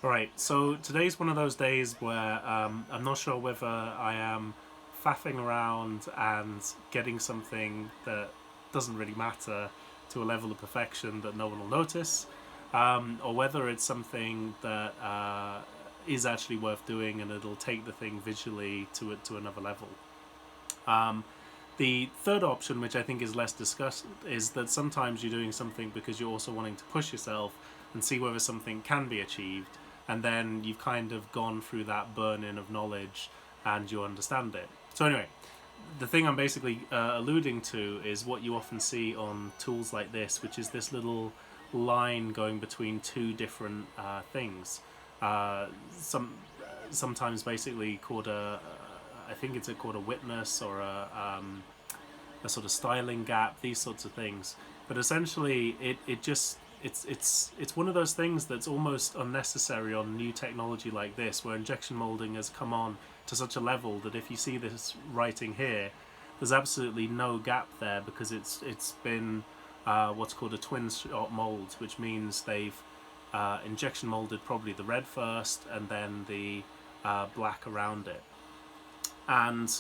Alright, so today's one of those days where I'm not sure whether I am faffing around and getting something that doesn't really matter to a level of perfection that no one will notice, or whether it's something that is actually worth doing and it'll take the thing visually to another level. The third option, which I think is less discussed, is that sometimes you're doing something because you're also wanting to push yourself and see whether something can be achieved, and then you've kind of gone through that burn-in of knowledge and you understand it. So anyway, the thing I'm basically alluding to is what you often see on tools like this, which is this little line going between two different things. Sometimes basically called I think it's called a witness or a sort of styling gap, these sorts of things. But essentially, it's one of those things that's almost unnecessary on new technology like this, where injection molding has come on to such a level that if you see this writing here, there's absolutely no gap there because it's been what's called a twin shot mold, which means they've injection molded probably the red first and then the black around it. And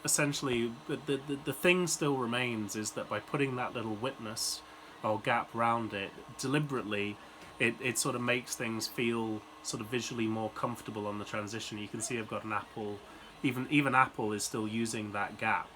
essentially the thing still remains is that by putting that little witness or gap around it deliberately, it sort of makes things feel sort of visually more comfortable on the transition. You can see I've got an Apple, even Apple is still using that gap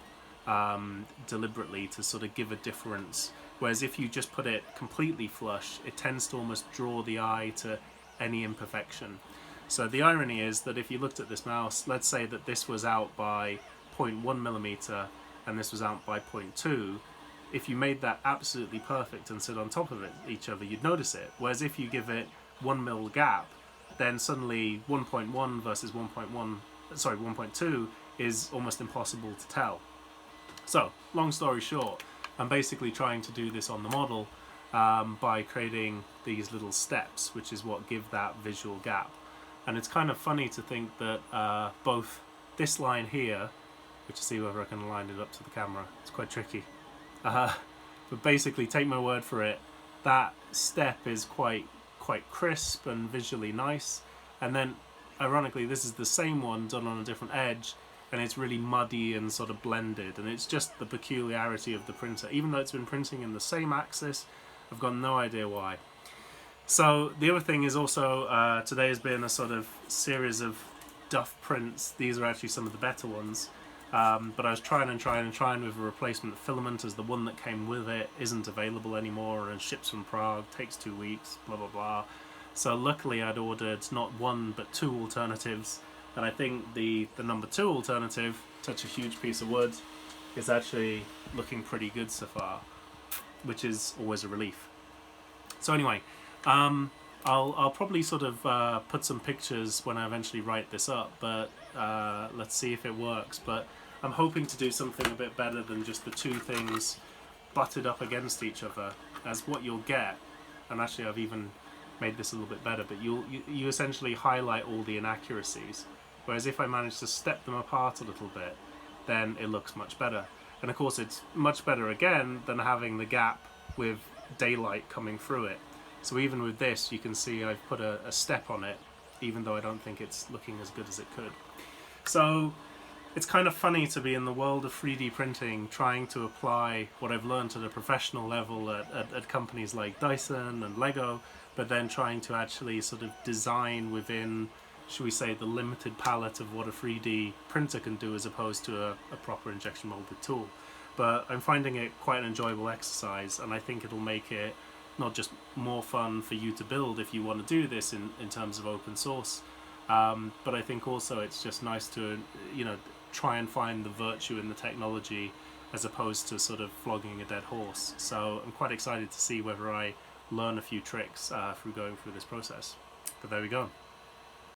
deliberately to sort of give a difference, whereas if you just put it completely flush, it tends to almost draw the eye to any imperfection. So the irony is that if you looked at this mouse, let's say that this was out by 0.1 millimeter and this was out by 0.2, if you made that absolutely perfect and sit on top of each other, you'd notice it. Whereas if you give it 1 mil gap, then suddenly 1.1 versus 1.2 is almost impossible to tell. So, long story short, I'm basically trying to do this on the model by creating these little steps, which is what give that visual gap. And it's kind of funny to think that both this line here, which I see whether I can line it up to the camera, it's quite tricky. But basically, take my word for it, that step is quite crisp and visually nice. And then, ironically, this is the same one done on a different edge, and it's really muddy and sort of blended. And it's just the peculiarity of the printer. Even though it's been printing in the same axis, I've got no idea why. So the other thing is also, today has been a sort of series of duff prints. These are actually some of the better ones. But I was trying with a replacement filament, as the one that came with it isn't available anymore and ships from Prague, takes 2 weeks, blah blah blah. So luckily I'd ordered not one but two alternatives, and I think the number 2 alternative, such a huge piece of wood, is actually looking pretty good so far, which is always a relief. So anyway, I'll probably sort of put some pictures when I eventually write this up, but let's see if it works. But I'm hoping to do something a bit better than just the two things butted up against each other, as what you'll get, and actually I've even made this a little bit better, but you essentially highlight all the inaccuracies, whereas if I manage to step them apart a little bit, then it looks much better. And of course it's much better again than having the gap with daylight coming through it. So even with this, you can see I've put a step on it, even though I don't think it's looking as good as it could. So it's kind of funny to be in the world of 3D printing, trying to apply what I've learned at a professional level at companies like Dyson and Lego, but then trying to actually sort of design within, should we say, the limited palette of what a 3D printer can do as opposed to a proper injection molded tool. But I'm finding it quite an enjoyable exercise, and I think it'll make it not just more fun for you to build if you want to do this in terms of open source, but I think also it's just nice to, try and find the virtue in the technology as opposed to sort of flogging a dead horse. So I'm quite excited to see whether I learn a few tricks through going through this process. But there we go.